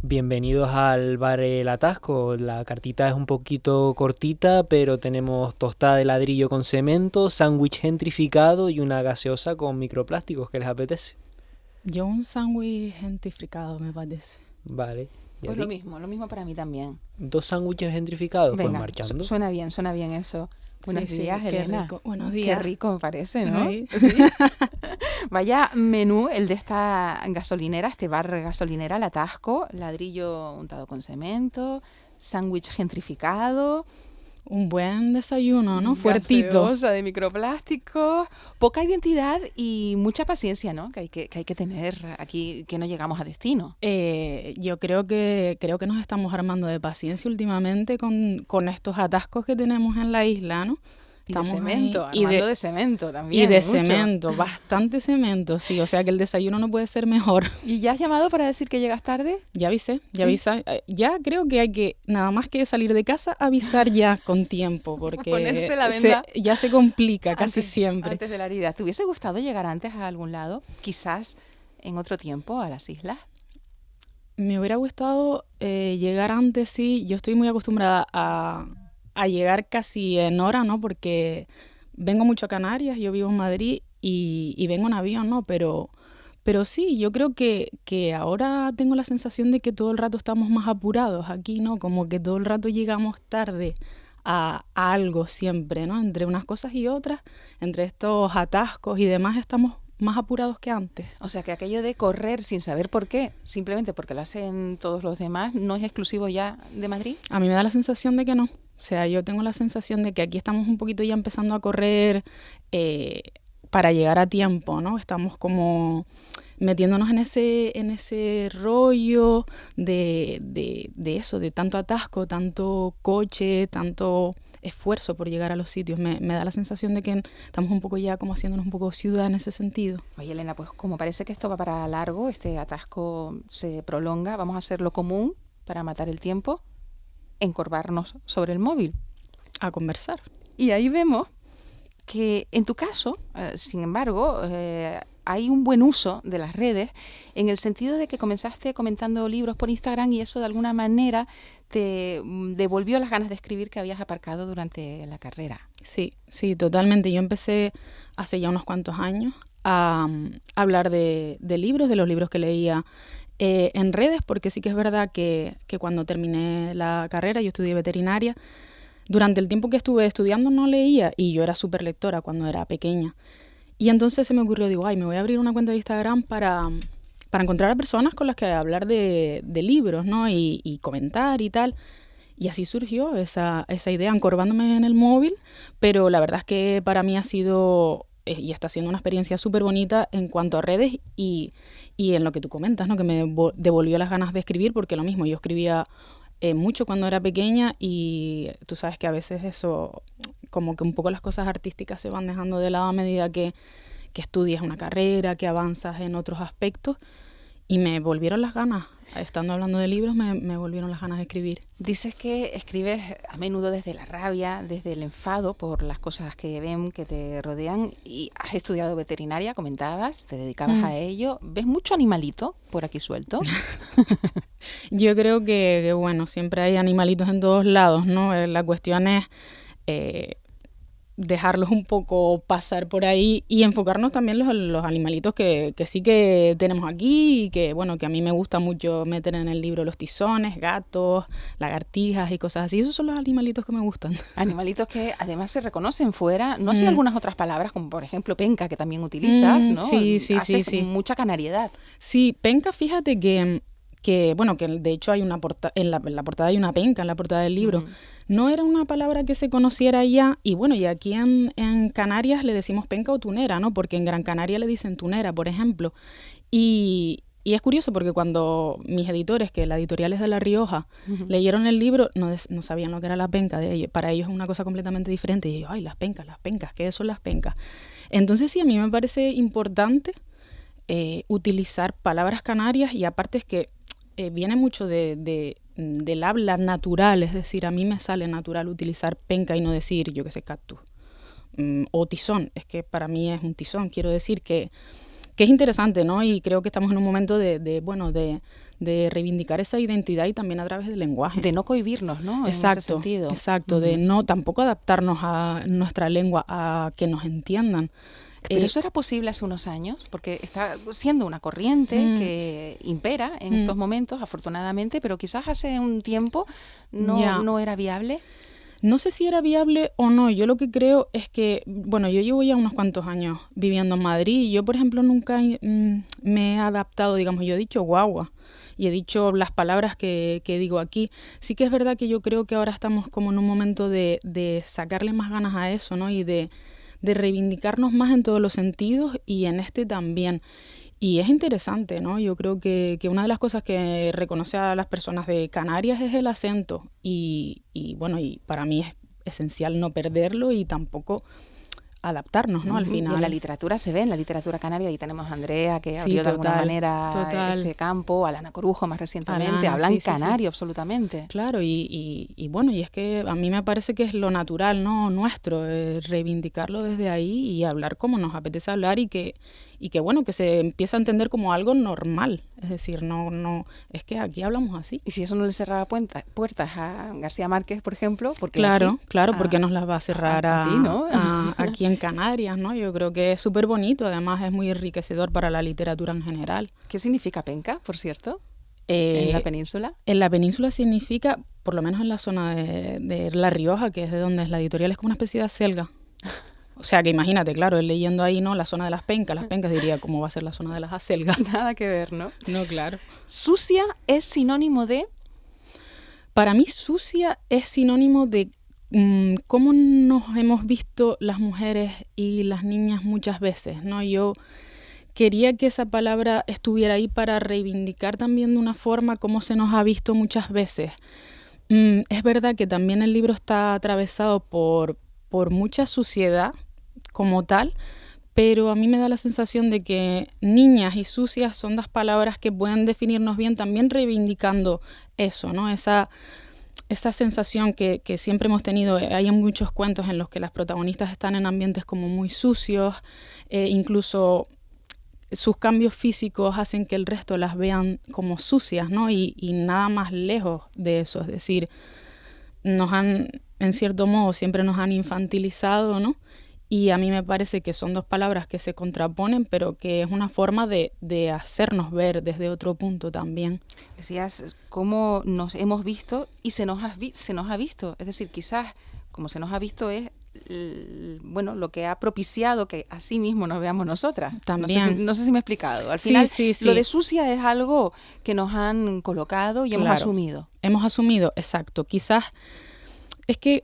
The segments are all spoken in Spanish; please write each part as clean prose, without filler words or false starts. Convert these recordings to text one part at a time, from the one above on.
Bienvenidos al bar El Atasco. La cartita es un poquito cortita, pero tenemos tostada de ladrillo con cemento, sándwich gentrificado y una gaseosa con microplásticos. ¿Qué les apetece? Yo un sándwich gentrificado, me parece. Vale. ¿Y a Pues ti? lo mismo para mí también. ¿Dos sándwiches gentrificados? Pues Venga, marchando. suena bien eso. Buenos Sí, días, qué Elena. rico. Buenos Qué días. rico me parece, ¿no? Ay. Sí. Vaya menú el de esta gasolinera, este bar gasolinera, El Atasco, ladrillo untado con cemento, sándwich gentrificado, Un buen desayuno, ¿no? Fuertito. gaseosa de microplásticos, poca identidad y mucha paciencia, ¿no? Que hay que tener aquí, que no llegamos a destino. Yo creo que nos estamos armando de paciencia últimamente con estos atascos que tenemos en la isla, ¿no? Y de Estamos cemento, ahí, armando de cemento y también. de mucho. cemento, bastante cemento, sí. O sea que el desayuno no puede ser mejor. ¿Y ya has llamado para decir que llegas tarde? Ya avisé, ya Sí. avisé. Ya creo que hay que, nada más que salir de casa, avisar ya con tiempo, porque Ponerse la venda ya se complica casi Antes- siempre. Antes de la herida. ¿Te hubiese gustado llegar antes a algún lado? Quizás en otro tiempo a las islas. Me hubiera gustado llegar antes, sí. Yo estoy muy acostumbrada a llegar casi en hora, ¿no? Porque vengo mucho a Canarias, yo vivo en Madrid y vengo en avión, ¿no? Pero sí, yo creo que ahora tengo la sensación de que todo el rato estamos más apurados aquí, ¿no? Como que todo el rato llegamos tarde a algo siempre, ¿no? Entre unas cosas y otras, entre estos atascos y demás, estamos más apurados que antes. O sea que aquello de correr sin saber por qué, simplemente porque lo hacen todos los demás, no es exclusivo ya de Madrid. A mí me da la sensación de que no. O sea, yo tengo la sensación de que aquí estamos un poquito ya empezando a correr eh, para llegar a tiempo, ¿no? Estamos como metiéndonos en ese rollo de eso, de tanto atasco, tanto coche, tanto esfuerzo por llegar a los sitios. Me da la sensación de que estamos un poco ya como haciéndonos un poco ciudad en ese sentido. Oye, Elena, pues como parece que esto va para largo, este atasco se prolonga, vamos a hacer lo común para matar el tiempo, encorvarnos sobre el móvil. A conversar. Y ahí vemos que en tu caso, sin embargo, hay un buen uso de las redes en el sentido de que comenzaste comentando libros por Instagram y eso de alguna manera te devolvió las ganas de escribir que habías aparcado durante la carrera. Sí, sí, totalmente. Yo empecé hace ya unos cuantos años a hablar de libros, de los libros que leía en redes, porque sí que es verdad que cuando terminé la carrera, yo estudié veterinaria, durante el tiempo que estuve estudiando no leía y yo era súper lectora cuando era pequeña. Y entonces se me ocurrió, digo, ay, me voy a abrir una cuenta de Instagram para encontrar a personas con las que hablar de libros, ¿no? Y comentar y tal. Y así surgió esa idea, encorvándome en el móvil, pero la verdad es que para mí ha sido y está siendo una experiencia súper bonita en cuanto a redes y en lo que tú comentas, ¿no? Que me devolvió las ganas de escribir, porque lo mismo, yo escribía mucho cuando era pequeña y tú sabes que a veces eso, como que un poco las cosas artísticas se van dejando de lado a medida que estudias una carrera, que avanzas en otros aspectos y me volvieron las ganas. Estando hablando de libros, me volvieron las ganas de escribir. Dices que escribes a menudo desde la rabia, desde el enfado por las cosas que ven, que te rodean, y has estudiado veterinaria, comentabas, te dedicabas a ello. ¿Ves mucho animalito por aquí suelto? Yo creo que, bueno, siempre hay animalitos en todos lados, ¿no? La cuestión es dejarlos un poco pasar por ahí y enfocarnos también los animalitos que sí que tenemos aquí y que, bueno, que a mí me gusta mucho meter en el libro los tizones, gatos, lagartijas y cosas así. Esos son los animalitos que me gustan. Animalitos que además se reconocen fuera. No sé algunas otras palabras, como por ejemplo penca, que también utilizas, ¿no? Sí, sí, Haces sí. mucha canariedad. Sí, penca, fíjate que bueno, que de hecho hay una en la portada hay una penca, en la portada del libro. No era una palabra que se conociera ya, y bueno, y aquí en Canarias le decimos penca o tunera, ¿no? Porque en Gran Canaria le dicen tunera, por ejemplo. Y es curioso porque cuando mis editores, que la editorial es de La Rioja, leyeron el libro, no sabían lo que era la penca. Para ellos es una cosa completamente diferente. Y yo, ay, las pencas, ¿qué son las pencas? Entonces sí, a mí me parece importante utilizar palabras canarias y aparte es que viene mucho del habla natural, es decir, a mí me sale natural utilizar penca y no decir, yo qué sé, cactus. O tizón, es que para mí es un tizón. Quiero decir que que es interesante, ¿no? Y creo que estamos en un momento de reivindicar esa identidad y también a través del lenguaje. De no cohibirnos, ¿no? Exacto, en ese sentido. Exacto, de no tampoco adaptarnos a nuestra lengua a que nos entiendan. Pero eso era posible hace unos años, porque está siendo una corriente que impera en estos momentos, afortunadamente, pero quizás hace un tiempo no era viable. No sé si era viable o no. Yo lo que creo es que, bueno, yo llevo ya unos cuantos años viviendo en Madrid y yo, por ejemplo, nunca me he adaptado, digamos, yo he dicho guagua y he dicho las palabras que digo aquí. Sí que es verdad que yo creo que ahora estamos como en un momento de sacarle más ganas a eso, ¿no? Y de reivindicarnos más en todos los sentidos y en este también. Y es interesante, ¿no? Yo creo que una de las cosas que reconoce a las personas de Canarias es el acento y bueno, y para mí es esencial no perderlo y tampoco adaptarnos, ¿no? Al final. Y en la literatura se ve, en la literatura canaria, y tenemos a Andrea, que abrió de alguna manera ese campo, Alana Corujo más recientemente, hablan canario absolutamente. Claro, y bueno, y es que a mí me parece que es lo natural, ¿no? Nuestro, reivindicarlo desde ahí y hablar como nos apetece hablar y que bueno, que se empieza a entender como algo normal. Es decir, no es que aquí hablamos así. Y si eso no le cerraba puertas a García Márquez, por ejemplo, porque claro, porque nos las va a cerrar a ti, ¿no? Aquí en Canarias, ¿no? Yo creo que es súper bonito, además es muy enriquecedor para la literatura en general. ¿Qué significa penca, por cierto, en la península? En la península significa, por lo menos en la zona de La Rioja, que es de donde es la editorial, es como una especie de acelga. O sea, que imagínate, claro, él leyendo ahí, ¿no? La zona de las pencas diría, ¿cómo va a ser la zona de las acelgas? Nada que ver, ¿no? No, claro. ¿Sucia es sinónimo de...? Para mí, sucia es sinónimo de cómo nos hemos visto las mujeres y las niñas muchas veces, ¿no? Yo quería que esa palabra estuviera ahí para reivindicar también de una forma cómo se nos ha visto muchas veces. Es verdad que también el libro está atravesado por mucha suciedad como tal, pero a mí me da la sensación de que niñas y sucias son dos palabras que pueden definirnos bien, también reivindicando eso, ¿no? Esa sensación que siempre hemos tenido. Hay muchos cuentos en los que las protagonistas están en ambientes como muy sucios, incluso sus cambios físicos hacen que el resto las vean como sucias, ¿no? Y nada más lejos de eso, es decir, en cierto modo, siempre nos han infantilizado, ¿no? Y a mí me parece que son dos palabras que se contraponen, pero que es una forma de hacernos ver desde otro punto también. Decías cómo nos hemos visto y se nos ha visto. Es decir, quizás como se nos ha visto es bueno, lo que ha propiciado que así mismo nos veamos nosotras. También. No sé si me he explicado. Al final, sí. Lo de sucia es algo que nos han colocado y hemos asumido. Hemos asumido, exacto. Quizás es que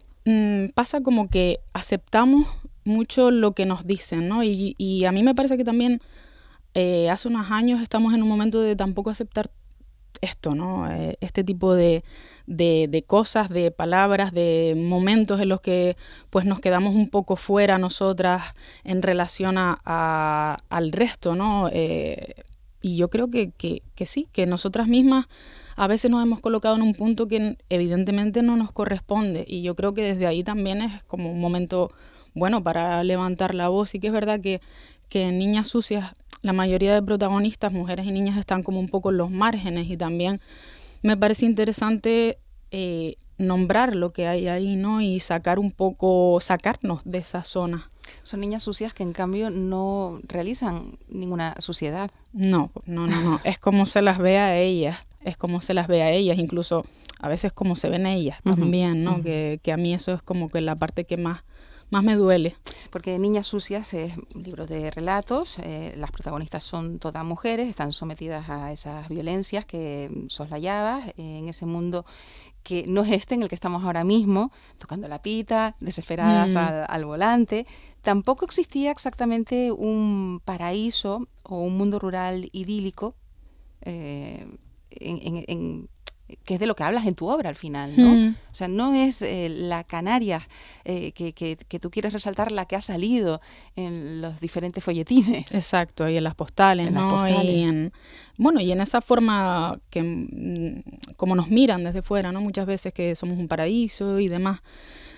pasa como que aceptamos mucho lo que nos dicen, ¿no? Y a mí me parece que también hace unos años estamos en un momento de tampoco aceptar esto, ¿no? Este tipo de cosas, de palabras, de momentos en los que pues nos quedamos un poco fuera nosotras en relación al resto, ¿no? Y yo creo que sí, que nosotras mismas a veces nos hemos colocado en un punto que evidentemente no nos corresponde, y yo creo que desde ahí también es como un momento bueno para levantar la voz. Y que es verdad que en Niñas Sucias la mayoría de protagonistas, mujeres y niñas, están como un poco en los márgenes, y también me parece interesante nombrar lo que hay ahí, ¿no? Y sacarnos de esa zona. Son niñas sucias que en cambio no realizan ninguna suciedad. No. Es como se las ve a ellas. Incluso a veces como se ven ellas también, ¿no? Que a mí eso es como que la parte que más me duele. Porque Niñas Sucias es un libro de relatos, las protagonistas son todas mujeres, están sometidas a esas violencias que soslayabas en ese mundo que no es en el que estamos ahora mismo, tocando la pita, desesperadas al volante. Tampoco existía exactamente un paraíso o un mundo rural idílico, que es de lo que hablas en tu obra al final, ¿no? O sea, no es la Canarias que tú quieres resaltar la que ha salido en los diferentes folletines. Exacto, y en las postales, ¿no? Y en esa forma que como nos miran desde fuera, ¿no? Muchas veces que somos un paraíso y demás.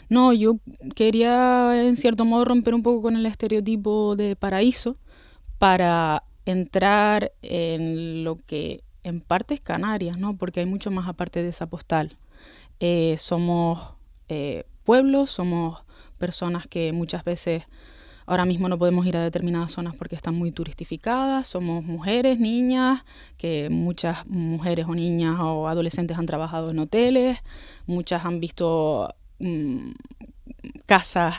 No, yo quería en cierto modo romper un poco con el estereotipo de paraíso para entrar en lo que en parte es Canarias, ¿no? Porque hay mucho más aparte de esa postal. Somos pueblos, somos personas que muchas veces ahora mismo no podemos ir a determinadas zonas porque están muy turistificadas, somos mujeres, niñas, que muchas mujeres o niñas o adolescentes han trabajado en hoteles, muchas han visto casas,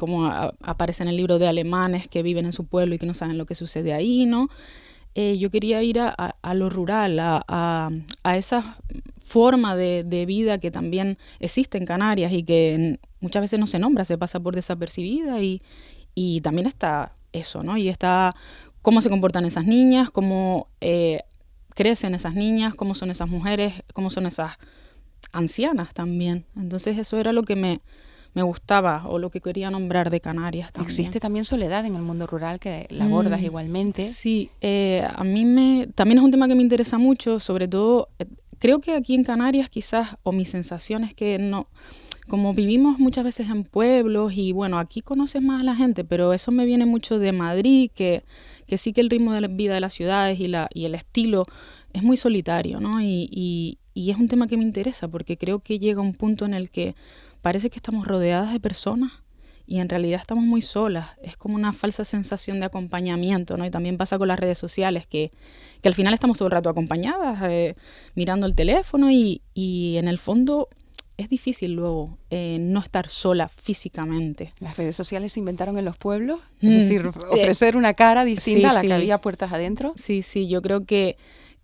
como aparece en el libro, de alemanes que viven en su pueblo y que no saben lo que sucede ahí, ¿no? Yo quería ir a lo rural, a esa forma de vida que también existe en Canarias y que muchas veces no se nombra, se pasa por desapercibida, y también está eso, ¿no? Y está cómo se comportan esas niñas, cómo crecen esas niñas, cómo son esas mujeres, cómo son esas ancianas también. Entonces eso era lo que me gustaba o lo que quería nombrar de Canarias también. Existe también soledad en el mundo rural, que la abordas igualmente. Sí, a mí también es un tema que me interesa mucho, sobre todo, creo que aquí en Canarias quizás, o mi sensación es que no, como vivimos muchas veces en pueblos y bueno, aquí conoces más a la gente, pero eso me viene mucho de Madrid, que sí que el ritmo de la vida de las ciudades y el estilo es muy solitario, ¿no? Y es un tema que me interesa porque creo que llega un punto en el que parece que estamos rodeadas de personas y en realidad estamos muy solas. Es como una falsa sensación de acompañamiento, ¿no? Y también pasa con las redes sociales, que al final estamos todo el rato acompañadas, mirando el teléfono y en el fondo es difícil luego no estar sola físicamente. Las redes sociales se inventaron en los pueblos, es decir, ofrecer una cara distinta a la que había puertas adentro. Sí, yo creo que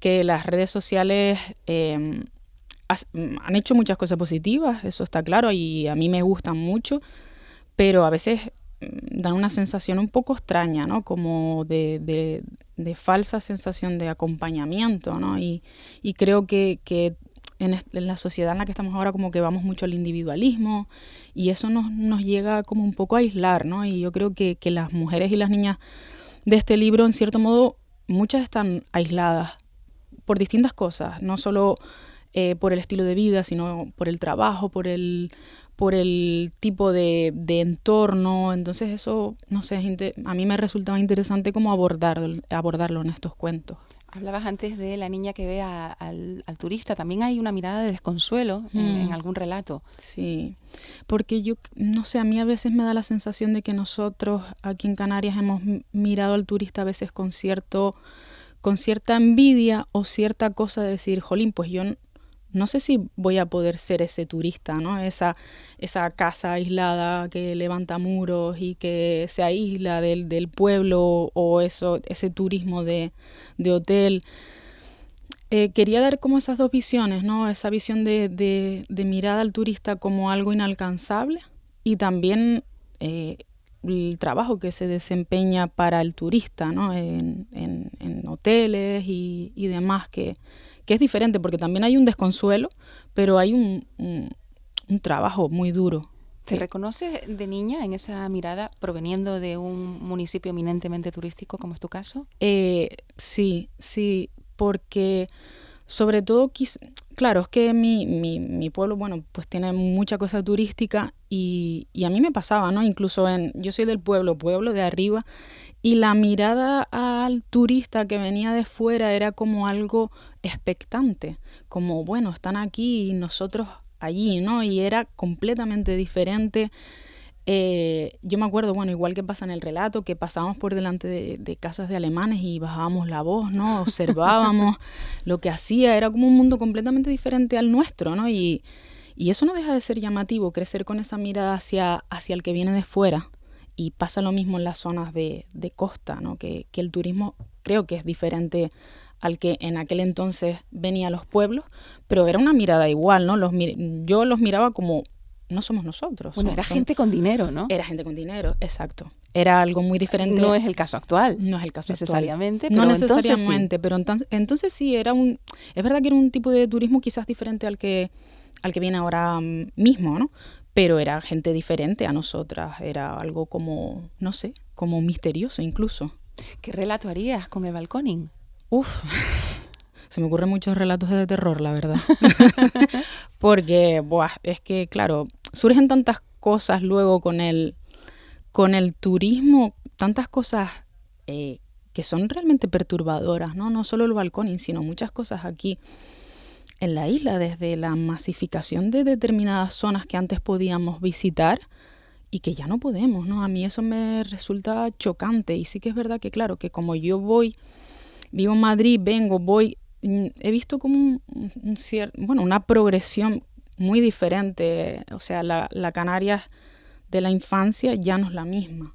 las redes sociales han hecho muchas cosas positivas, eso está claro, y a mí me gustan mucho, pero a veces dan una sensación un poco extraña, ¿no? Como de falsa sensación de acompañamiento, ¿no? Y creo que en la sociedad en la que estamos ahora como que vamos mucho al individualismo y eso nos llega como un poco a aislar, ¿no? Y yo creo que las mujeres y las niñas de este libro, en cierto modo, muchas están aisladas por distintas cosas, no solo por el estilo de vida, sino por el trabajo, por el tipo de entorno. Entonces eso, no sé, a mí me resultaba interesante como abordarlo en estos cuentos. Hablabas antes de la niña que ve al turista. También hay una mirada de desconsuelo en algún relato. Sí, porque yo, no sé, a mí a veces me da la sensación de que nosotros aquí en Canarias hemos mirado al turista a veces con cierta envidia o cierta cosa de decir, jolín, pues yo no sé si voy a poder ser ese turista, ¿no? Esa casa aislada que levanta muros y que se aísla del pueblo, o ese turismo de hotel. Quería dar como esas dos visiones, ¿no? Esa visión de mirada al turista como algo inalcanzable y también el trabajo que se desempeña para el turista, ¿no? En hoteles y demás, que es diferente porque también hay un desconsuelo, pero hay un trabajo muy duro. ¿Te reconoces de niña en esa mirada proveniendo de un municipio eminentemente turístico como es tu caso? Sí, porque sobre todo, claro, es que mi pueblo, bueno, pues tiene mucha cosa turística y a mí me pasaba, ¿no? Incluso yo soy del pueblo de arriba, y la mirada al turista que venía de fuera era como algo expectante, como, bueno, están aquí y nosotros allí, ¿no? Y era completamente diferente. Yo me acuerdo, bueno, igual que pasa en el relato, que pasábamos por delante de casas de alemanes y bajábamos la voz, ¿no? Observábamos lo que hacía, era como un mundo completamente diferente al nuestro, ¿no? Y eso no deja de ser llamativo, crecer con esa mirada hacia el que viene de fuera. Y pasa lo mismo en las zonas de costa, ¿no? Que el turismo creo que es diferente al que en aquel entonces venía a los pueblos, pero era una mirada igual, ¿no? Yo los miraba como, no somos nosotros. Bueno, era gente con dinero, ¿no? Era gente con dinero, exacto. Era algo muy diferente. No es el caso actual. No es el caso necesariamente, actual. Pero no necesariamente, sí. Pero entonces sí, es verdad que era un tipo de turismo quizás diferente al que viene ahora mismo, ¿no? Pero era gente diferente a nosotras, era algo como, no sé, como misterioso incluso. ¿Qué relato harías con el balconing? Se me ocurren muchos relatos de terror, la verdad. Porque, es que, claro, surgen tantas cosas luego con el turismo, tantas cosas que son realmente perturbadoras, ¿no? No solo el balconing, sino muchas cosas aquí en la isla, desde la masificación de determinadas zonas que antes podíamos visitar y que ya no podemos, ¿no? A mí eso me resulta chocante y sí que es verdad que, claro, que como yo vivo en Madrid, voy, he visto como una progresión muy diferente. O sea, la Canarias de la infancia ya no es la misma.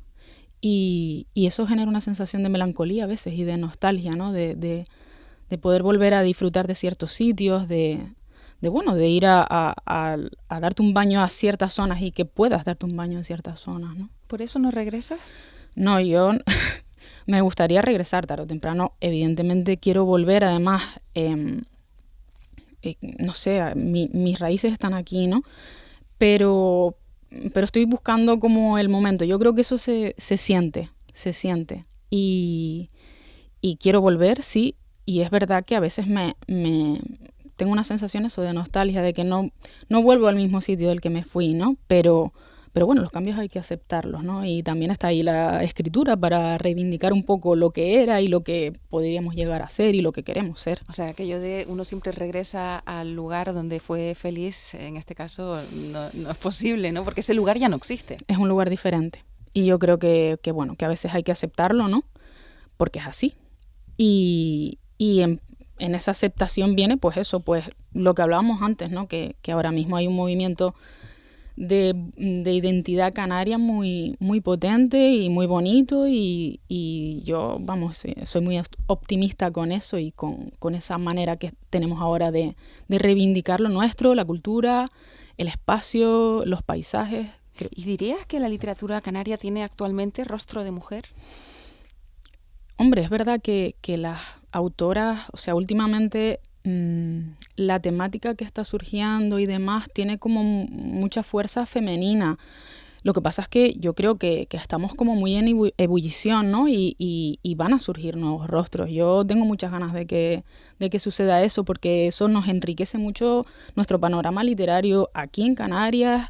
Y eso genera una sensación de melancolía a veces y de nostalgia, ¿no? De poder volver a disfrutar de ciertos sitios, de ir a darte un baño a ciertas zonas y que puedas darte un baño en ciertas zonas, ¿no? ¿Por eso no regresas? No, yo me gustaría regresar tarde o temprano. Evidentemente quiero volver, además, no sé, mis raíces están aquí, ¿no? Pero estoy buscando como el momento. Yo creo que eso se siente. Y quiero volver, sí. Y es verdad que a veces me tengo una sensación eso de nostalgia, de que no vuelvo al mismo sitio del que me fui, ¿no? Pero bueno, los cambios hay que aceptarlos, ¿no? Y también está ahí la escritura para reivindicar un poco lo que era y lo que podríamos llegar a ser y lo que queremos ser. O sea, aquello de uno siempre regresa al lugar donde fue feliz, en este caso no es posible, ¿no? Porque ese lugar ya no existe. Es un lugar diferente. Y yo creo que a veces hay que aceptarlo, ¿no? Porque es así. Y en esa aceptación viene, pues eso, pues lo que hablábamos antes, ¿no? Que ahora mismo hay un movimiento de identidad canaria muy, muy potente y muy bonito y yo, soy muy optimista con eso y con esa manera que tenemos ahora de reivindicar lo nuestro, la cultura, el espacio, los paisajes. ¿Y dirías que la literatura canaria tiene actualmente rostro de mujer? Hombre, es verdad que las autoras, o sea, últimamente la temática que está surgiendo y demás tiene como mucha fuerza femenina. Lo que pasa es que yo creo que estamos como muy en ebullición, ¿no? Y van a surgir nuevos rostros. Yo tengo muchas ganas de que suceda eso, porque eso nos enriquece mucho nuestro panorama literario aquí en Canarias,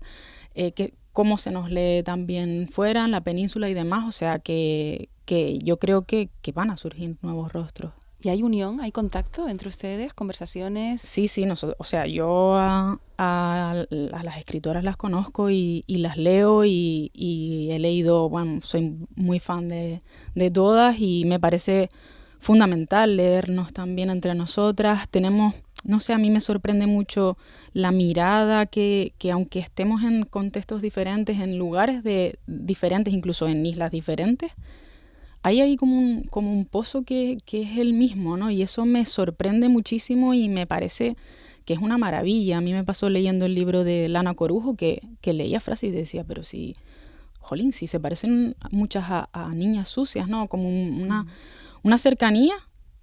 cómo se nos lee también fuera, en la península y demás. O sea, que yo creo que van a surgir nuevos rostros. ¿Y hay unión, hay contacto entre ustedes, conversaciones? Sí, o sea, yo a las escritoras las conozco y las leo y he leído, soy muy fan de todas y me parece fundamental leernos también entre nosotras. Tenemos, no sé, a mí me sorprende mucho la mirada que aunque estemos en contextos diferentes, en lugares diferentes, incluso en islas diferentes, hay ahí como un pozo que es el mismo, ¿no? Y eso me sorprende muchísimo y me parece que es una maravilla. A mí me pasó leyendo el libro de Lana Corujo que leía frases y decía, pero si se parecen muchas a niñas sucias, ¿no? Como una cercanía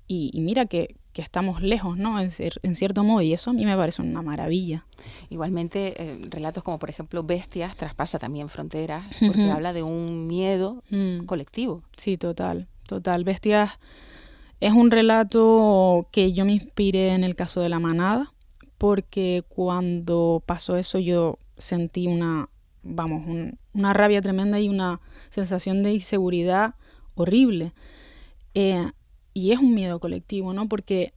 y mira que estamos lejos, ¿no? En cierto modo, y eso a mí me parece una maravilla. Igualmente, relatos como por ejemplo Bestias traspasa también fronteras porque habla de un miedo colectivo. Sí, total. Bestias es un relato que yo me inspiré en el caso de La Manada, porque cuando pasó eso yo sentí una rabia tremenda y una sensación de inseguridad horrible. Y es un miedo colectivo, ¿no? Porque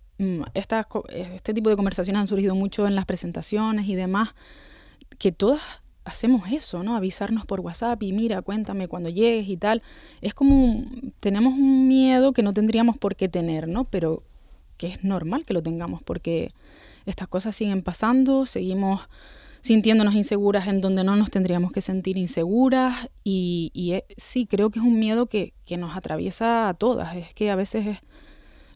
este tipo de conversaciones han surgido mucho en las presentaciones y demás, que todas hacemos eso, ¿no? Avisarnos por WhatsApp y mira, cuéntame cuando llegues y tal. Es como, tenemos un miedo que no tendríamos por qué tener, ¿no? Pero que es normal que lo tengamos porque estas cosas siguen pasando, seguimos sintiéndonos inseguras en donde no nos tendríamos que sentir inseguras y sí, creo que es un miedo que nos atraviesa a todas, es que a veces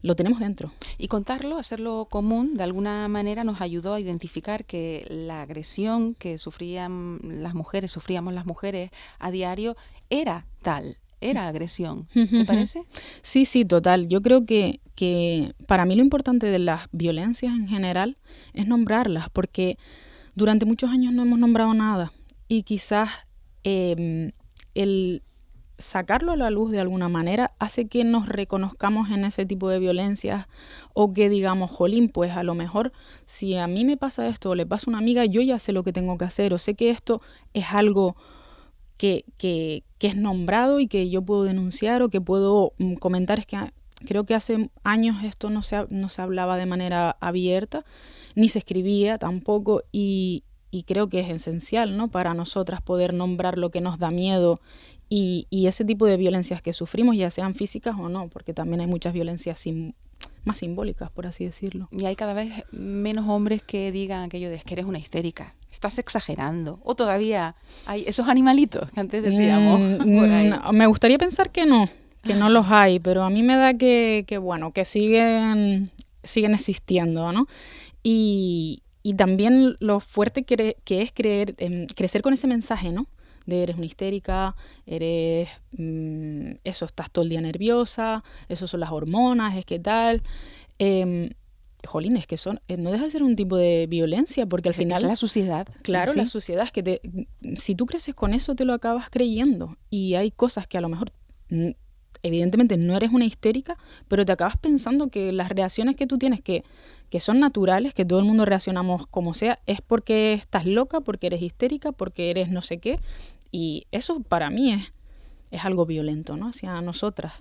lo tenemos dentro. Y contarlo, hacerlo común, de alguna manera nos ayudó a identificar que la agresión que sufríamos las mujeres a diario era tal, era agresión. ¿Te parece? Sí, total. Yo creo que para mí lo importante de las violencias en general es nombrarlas, porque durante muchos años no hemos nombrado nada y quizás el sacarlo a la luz de alguna manera hace que nos reconozcamos en ese tipo de violencias o que digamos, jolín, pues a lo mejor si a mí me pasa esto o le pasa a una amiga, yo ya sé lo que tengo que hacer o sé que esto es algo que es nombrado y que yo puedo denunciar o que puedo comentar. Es que creo que hace años esto no se hablaba de manera abierta, ni se escribía tampoco, y creo que es esencial, ¿no?, para nosotras poder nombrar lo que nos da miedo y ese tipo de violencias que sufrimos, ya sean físicas o no, porque también hay muchas violencias más simbólicas, por así decirlo. Y hay cada vez menos hombres que digan aquello de: es que eres una histérica, estás exagerando. O todavía hay esos animalitos que antes decíamos por ahí. Me gustaría pensar que no los hay, pero a mí me da que bueno, que siguen existiendo, ¿no? Y también lo fuerte que es crecer con ese mensaje, ¿no? De eres una histérica, eres eso, estás todo el día nerviosa, eso son las hormonas, es que tal. Jolín, es que no deja de ser un tipo de violencia, porque al final... Es la suciedad. Claro, ¿sí? La suciedad es que si tú creces con eso te lo acabas creyendo, y hay cosas que a lo mejor... evidentemente no eres una histérica, pero te acabas pensando que las reacciones que tú tienes, que son naturales, que todo el mundo reaccionamos como sea, es porque estás loca, porque eres histérica, porque eres no sé qué. Y eso para mí es algo violento, ¿no?, hacia nosotras.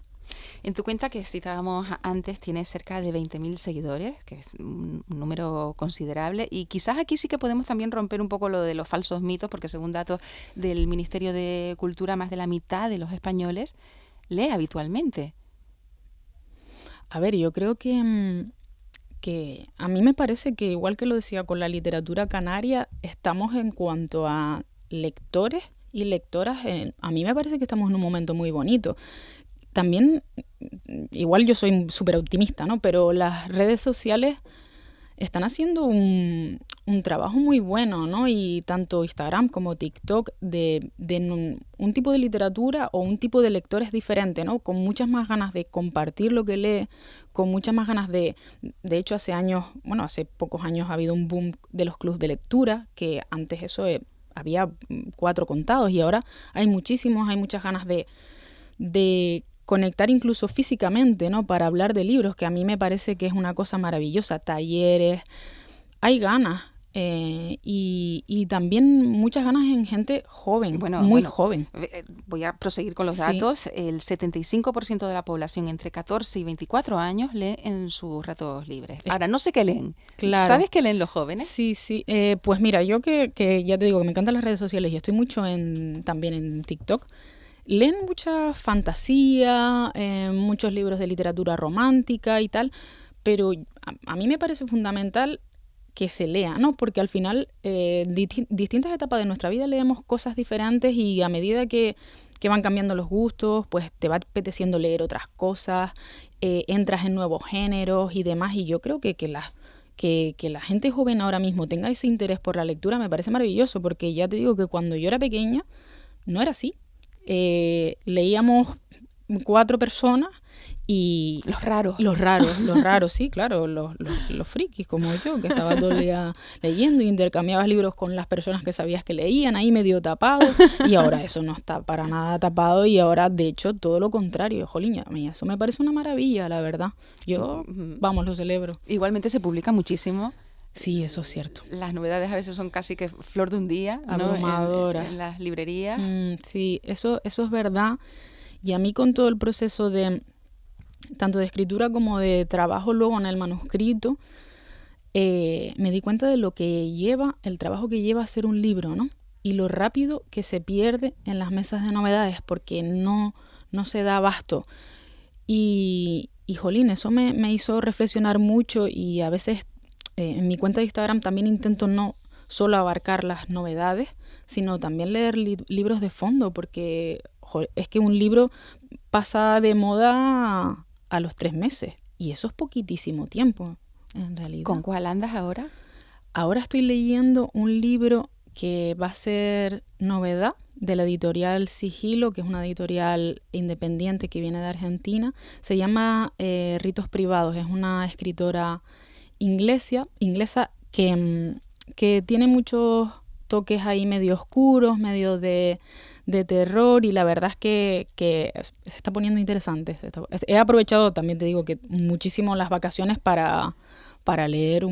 En tu cuenta, que citábamos antes, tienes cerca de 20.000 seguidores, que es un número considerable. Y quizás aquí sí que podemos también romper un poco lo de los falsos mitos, porque según datos del Ministerio de Cultura, más de la mitad de los españoles lee habitualmente. A ver, yo creo que a mí me parece que, igual que lo decía con la literatura canaria, estamos, en cuanto a lectores y lectoras, a mí me parece que estamos en un momento muy bonito. También, igual yo soy súper optimista, ¿no?, pero las redes sociales están haciendo un trabajo muy bueno, ¿no? Y tanto Instagram como TikTok de un tipo de literatura o un tipo de lectores diferente, ¿no? Con muchas más ganas de compartir lo que lee, con muchas más ganas de hecho, hace pocos años ha habido un boom de los clubs de lectura, que antes eso había 4 contados, y ahora hay muchísimos, hay muchas ganas de conectar incluso físicamente, ¿no?, para hablar de libros, que a mí me parece que es una cosa maravillosa. Talleres, hay ganas, y también muchas ganas en gente joven, muy joven. Voy a proseguir con los datos. El 75% de la población entre 14 y 24 años lee en sus ratos libres. Ahora, no sé qué leen. Claro. ¿Sabes qué leen los jóvenes? Sí. Pues mira, yo que ya te digo que me encantan las redes sociales y estoy mucho también en TikTok, leen mucha fantasía, muchos libros de literatura romántica y tal, pero a mí me parece fundamental que se lea, ¿no? Porque al final, distintas etapas de nuestra vida leemos cosas diferentes, y a medida que van cambiando los gustos, pues te va apeteciendo leer otras cosas, entras en nuevos géneros y demás, y yo creo que la gente joven ahora mismo tenga ese interés por la lectura me parece maravilloso, porque ya te digo que cuando yo era pequeña no era así. Leíamos 4 personas y... Los raros, sí, claro, los frikis como yo, que estaba todo el día leyendo, y intercambiabas libros con las personas que sabías que leían, ahí medio tapados, y ahora eso no está para nada tapado, y ahora de hecho todo lo contrario. Jolín, a mí eso me parece una maravilla, la verdad. Yo, vamos, lo celebro. Igualmente se publica muchísimo. Sí, eso es cierto. Las novedades a veces son casi que flor de un día, ¿no?, abrumadoras. En las librerías. Sí, eso es verdad. Y a mí, con todo el proceso tanto de escritura como de trabajo luego en el manuscrito, me di cuenta de el trabajo que lleva hacer un libro, ¿no? Y lo rápido que se pierde en las mesas de novedades, porque no se da abasto. Y jolín, eso me hizo reflexionar mucho, y a veces en mi cuenta de Instagram también intento no solo abarcar las novedades, sino también leer libros de fondo, porque es que un libro pasa de moda a los 3 meses, y eso es poquitísimo tiempo, en realidad. ¿Con cuál andas ahora? Ahora estoy leyendo un libro que va a ser novedad, de la editorial Sigilo, que es una editorial independiente que viene de Argentina. Se llama Ritos Privados. Es una escritora inglesa que tiene muchos toques ahí medio oscuros, medio de terror, y la verdad es que se está poniendo interesante. He aprovechado, también te digo, que muchísimo las vacaciones para leer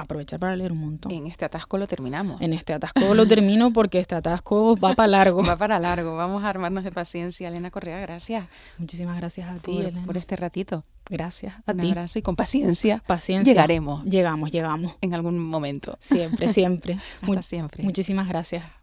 aprovechar para leer un montón. En este atasco lo terminamos. En este atasco lo termino porque este atasco va para largo. Va para largo. Vamos a armarnos de paciencia. Elena Correa, gracias. Muchísimas gracias a ti, Elena. Por este ratito. Gracias a Un ti. abrazo y con paciencia. Paciencia. Llegaremos. Llegamos. En algún momento. Siempre. Hasta siempre. Muchísimas gracias. Chao.